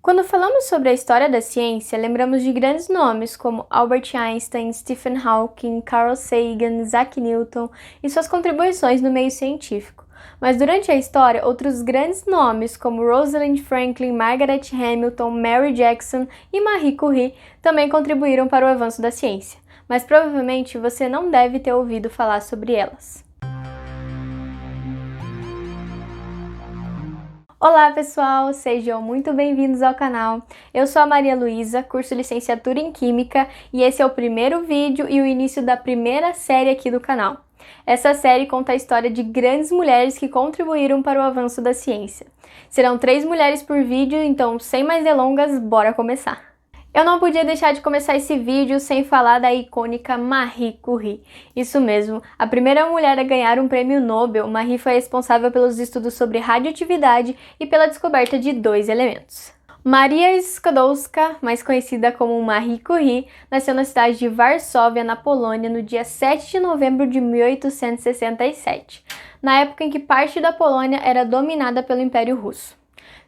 Quando falamos sobre a história da ciência, lembramos de grandes nomes como Albert Einstein, Stephen Hawking, Carl Sagan, Isaac Newton e suas contribuições no meio científico. Mas durante a história, outros grandes nomes como Rosalind Franklin, Margaret Hamilton, Mary Jackson e Marie Curie também contribuíram para o avanço da ciência, mas provavelmente você não deve ter ouvido falar sobre elas. Olá pessoal, sejam muito bem-vindos ao canal. Eu sou a Maria Luísa, curso Licenciatura em Química, e esse é o primeiro vídeo e o início da primeira série aqui do canal. Essa série conta a história de grandes mulheres que contribuíram para o avanço da ciência. Serão 3 mulheres por vídeo, então sem mais delongas, bora começar! Eu não podia deixar de começar esse vídeo sem falar da icônica Marie Curie. Isso mesmo, a primeira mulher a ganhar um prêmio Nobel, Marie foi responsável pelos estudos sobre radioatividade e pela descoberta de 2 elementos. Maria Skłodowska, mais conhecida como Marie Curie, nasceu na cidade de Varsóvia, na Polônia, no dia 7 de novembro de 1867, na época em que parte da Polônia era dominada pelo Império Russo.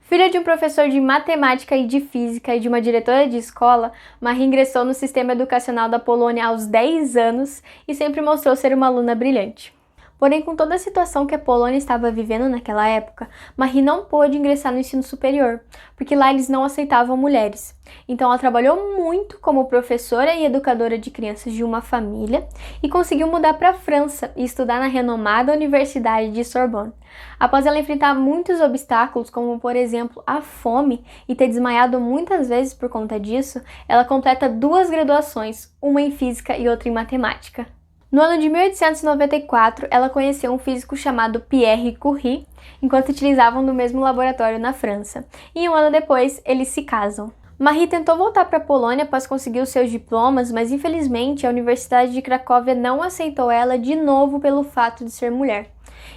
Filha de um professor de matemática e de física e de uma diretora de escola, Marie ingressou no sistema educacional da Polônia aos 10 anos e sempre mostrou ser uma aluna brilhante. Porém, com toda a situação que a Polônia estava vivendo naquela época, Marie não pôde ingressar no ensino superior, porque lá eles não aceitavam mulheres. Então ela trabalhou muito como professora e educadora de crianças de uma família e conseguiu mudar para a França e estudar na renomada Universidade de Sorbonne. Após ela enfrentar muitos obstáculos, como por exemplo a fome e ter desmaiado muitas vezes por conta disso, ela completa 2 graduações, uma em física e outra em matemática. No ano de 1894, ela conheceu um físico chamado Pierre Curie, enquanto utilizavam no mesmo laboratório na França, e um ano depois eles se casam. Marie tentou voltar para a Polônia após conseguir os seus diplomas, mas infelizmente a Universidade de Cracóvia não aceitou ela de novo pelo fato de ser mulher.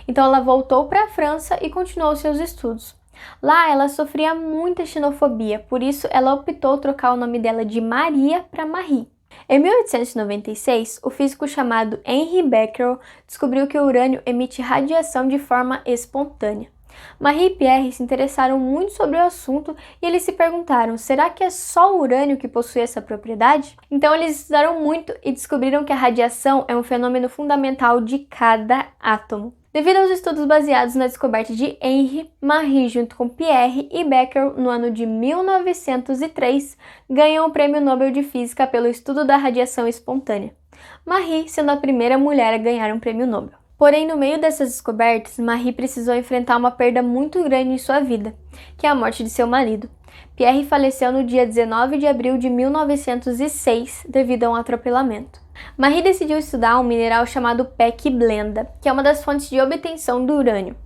Então ela voltou para a França e continuou seus estudos. Lá ela sofria muita xenofobia, por isso ela optou trocar o nome dela de Maria para Marie. Em 1896, o físico chamado Henri Becquerel descobriu que o urânio emite radiação de forma espontânea. Marie e Pierre se interessaram muito sobre o assunto e eles se perguntaram, será que é só o urânio que possui essa propriedade? Então eles estudaram muito e descobriram que a radiação é um fenômeno fundamental de cada átomo. Devido aos estudos baseados na descoberta de Henri, Marie, junto com Pierre e Becquerel, no ano de 1903, ganham o Prêmio Nobel de Física pelo estudo da radiação espontânea. Marie sendo a primeira mulher a ganhar um prêmio Nobel. Porém, no meio dessas descobertas, Marie precisou enfrentar uma perda muito grande em sua vida, que é a morte de seu marido. Pierre faleceu no dia 19 de abril de 1906 devido a um atropelamento. Marie decidiu estudar um mineral chamado pecblenda, que é uma das fontes de obtenção do urânio.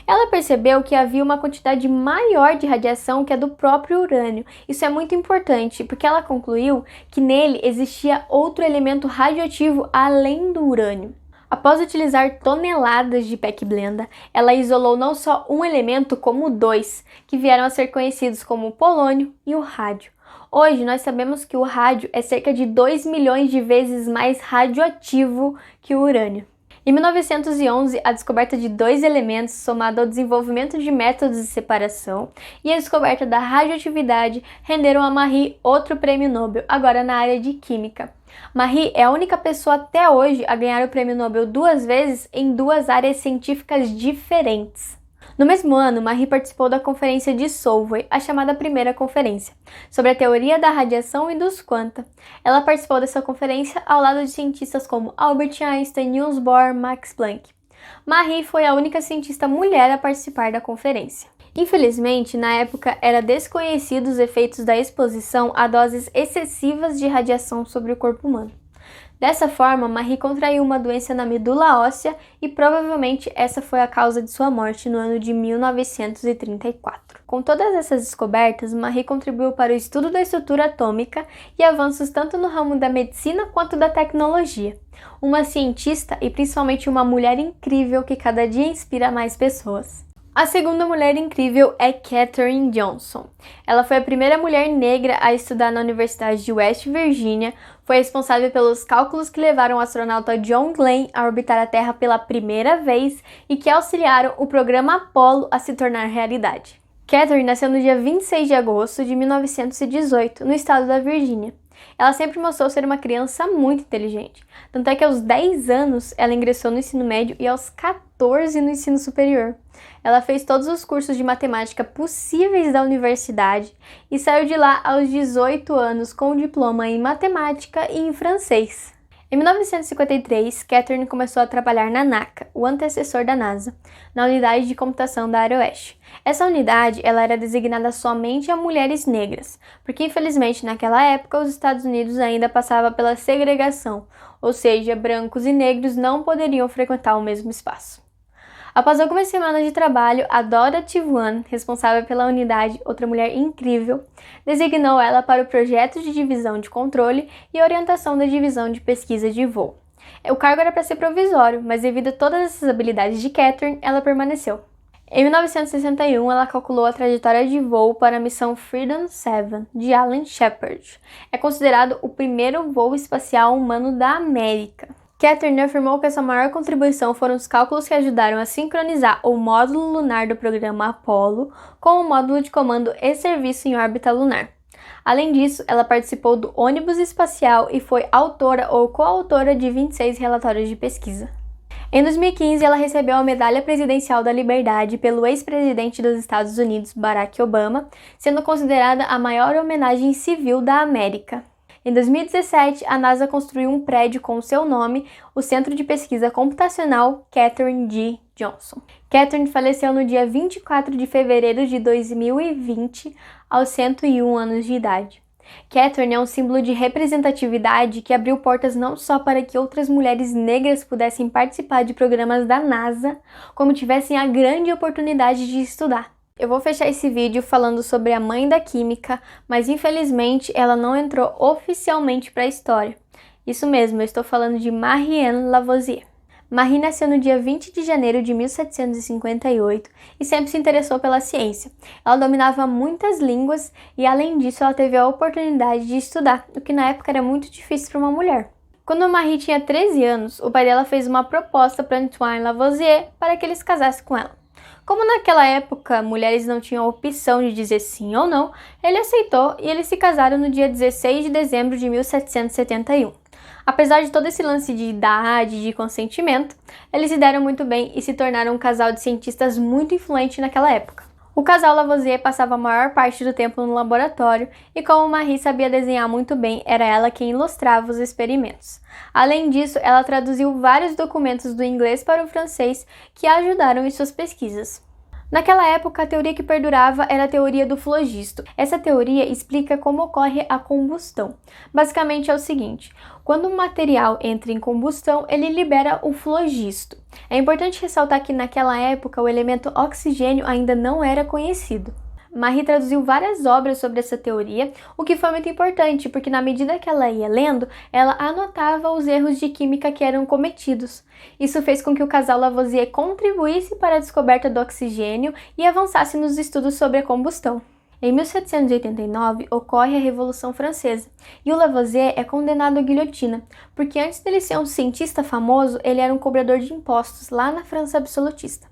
Ela percebeu que havia uma quantidade maior de radiação que a do próprio urânio. Isso é muito importante, porque ela concluiu que nele existia outro elemento radioativo além do urânio. Após utilizar toneladas de pecblenda, ela isolou não só um elemento, como 2, que vieram a ser conhecidos como o polônio e o rádio. Hoje, nós sabemos que o rádio é cerca de 2 milhões de vezes mais radioativo que o urânio. Em 1911, a descoberta de 2 elementos, somada ao desenvolvimento de métodos de separação e a descoberta da radioatividade, renderam a Marie outro prêmio Nobel, agora na área de Química. Marie é a única pessoa até hoje a ganhar o prêmio Nobel 2 vezes em 2 áreas científicas diferentes. No mesmo ano, Marie participou da Conferência de Solvay, a chamada Primeira Conferência, sobre a teoria da radiação e dos quanta. Ela participou dessa conferência ao lado de cientistas como Albert Einstein, Niels Bohr, Max Planck. Marie foi a única cientista mulher a participar da conferência. Infelizmente, na época era desconhecido os efeitos da exposição a doses excessivas de radiação sobre o corpo humano. Dessa forma, Marie contraiu uma doença na medula óssea e provavelmente essa foi a causa de sua morte no ano de 1934. Com todas essas descobertas, Marie contribuiu para o estudo da estrutura atômica e avanços tanto no ramo da medicina quanto da tecnologia. Uma cientista e principalmente uma mulher incrível que cada dia inspira mais pessoas. A segunda mulher incrível é Katherine Johnson. Ela foi a primeira mulher negra a estudar na Universidade de West Virginia, foi responsável pelos cálculos que levaram o astronauta John Glenn a orbitar a Terra pela primeira vez e que auxiliaram o programa Apollo a se tornar realidade. Catherine nasceu no dia 26 de agosto de 1918, no estado da Virgínia. Ela sempre mostrou ser uma criança muito inteligente, tanto é que aos 10 anos ela ingressou no ensino médio e aos 14 no ensino superior. Ela fez todos os cursos de matemática possíveis da universidade e saiu de lá aos 18 anos com um diploma em matemática e em francês. Em 1953, Catherine começou a trabalhar na NACA, o antecessor da NASA, na unidade de computação da área oeste. Essa unidade ela era designada somente a mulheres negras, porque infelizmente naquela época os Estados Unidos ainda passava pela segregação, ou seja, brancos e negros não poderiam frequentar o mesmo espaço. Após algumas semanas de trabalho, a Dora Tivuan, responsável pela unidade, outra mulher incrível, designou ela para o projeto de divisão de controle e orientação da divisão de pesquisa de voo. O cargo era para ser provisório, mas devido a todas essas habilidades de Catherine, ela permaneceu. Em 1961, ela calculou a trajetória de voo para a missão Freedom 7 de Alan Shepard. É considerado o primeiro voo espacial humano da América. Catherine afirmou que essa maior contribuição foram os cálculos que ajudaram a sincronizar o módulo lunar do programa Apollo com o módulo de comando e serviço em órbita lunar. Além disso, ela participou do ônibus espacial e foi autora ou coautora de 26 relatórios de pesquisa. Em 2015, ela recebeu a Medalha Presidencial da Liberdade pelo ex-presidente dos Estados Unidos, Barack Obama, sendo considerada a maior homenagem civil da América. Em 2017, a NASA construiu um prédio com seu nome, o Centro de Pesquisa Computacional Katherine G. Johnson. Catherine faleceu no dia 24 de fevereiro de 2020, aos 101 anos de idade. Catherine é um símbolo de representatividade que abriu portas não só para que outras mulheres negras pudessem participar de programas da NASA, como tivessem a grande oportunidade de estudar. Eu vou fechar esse vídeo falando sobre a mãe da química, mas infelizmente ela não entrou oficialmente para a história. Isso mesmo, eu estou falando de Marie-Anne Lavoisier. Marie nasceu no dia 20 de janeiro de 1758 e sempre se interessou pela ciência. Ela dominava muitas línguas e, além disso, ela teve a oportunidade de estudar, o que na época era muito difícil para uma mulher. Quando Marie tinha 13 anos, o pai dela fez uma proposta para Antoine Lavoisier para que ele se casasse com ela. Como naquela época mulheres não tinham a opção de dizer sim ou não, ele aceitou e eles se casaram no dia 16 de dezembro de 1771. Apesar de todo esse lance de idade e de consentimento, eles se deram muito bem e se tornaram um casal de cientistas muito influente naquela época. O casal Lavoisier passava a maior parte do tempo no laboratório e, como Marie sabia desenhar muito bem, era ela quem ilustrava os experimentos. Além disso, ela traduziu vários documentos do inglês para o francês que a ajudaram em suas pesquisas. Naquela época, a teoria que perdurava era a teoria do flogisto. Essa teoria explica como ocorre a combustão. Basicamente é o seguinte: quando um material entra em combustão, ele libera o flogisto. É importante ressaltar que naquela época o elemento oxigênio ainda não era conhecido. Marie traduziu várias obras sobre essa teoria, o que foi muito importante, porque na medida que ela ia lendo, ela anotava os erros de química que eram cometidos. Isso fez com que o casal Lavoisier contribuísse para a descoberta do oxigênio e avançasse nos estudos sobre a combustão. Em 1789, ocorre a Revolução Francesa, e o Lavoisier é condenado à guilhotina, porque antes dele ser um cientista famoso, ele era um cobrador de impostos lá na França absolutista.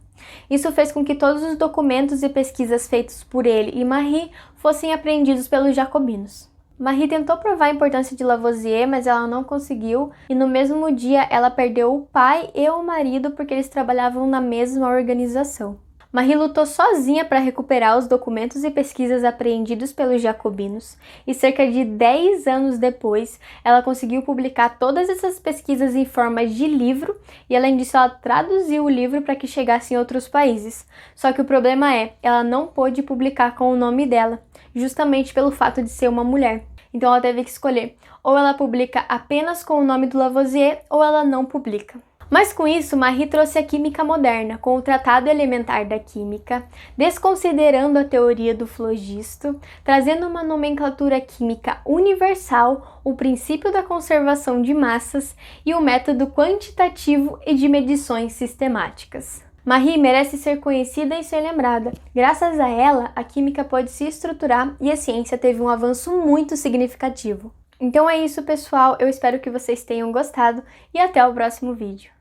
Isso fez com que todos os documentos e pesquisas feitos por ele e Marie fossem apreendidos pelos jacobinos. Marie tentou provar a importância de Lavoisier, mas ela não conseguiu, e no mesmo dia ela perdeu o pai e o marido porque eles trabalhavam na mesma organização. Marie lutou sozinha para recuperar os documentos e pesquisas apreendidos pelos jacobinos, e cerca de 10 anos depois, ela conseguiu publicar todas essas pesquisas em forma de livro, e além disso ela traduziu o livro para que chegasse em outros países. Só que o problema é, ela não pôde publicar com o nome dela, justamente pelo fato de ser uma mulher. Então ela teve que escolher, ou ela publica apenas com o nome do Lavoisier, ou ela não publica. Mas com isso, Marie trouxe a química moderna, com o Tratado Elementar da Química, desconsiderando a teoria do flogisto, trazendo uma nomenclatura química universal, o princípio da conservação de massas e o método quantitativo e de medições sistemáticas. Marie merece ser conhecida e ser lembrada. Graças a ela, a química pode se estruturar e a ciência teve um avanço muito significativo. Então é isso, pessoal. Eu espero que vocês tenham gostado e até o próximo vídeo.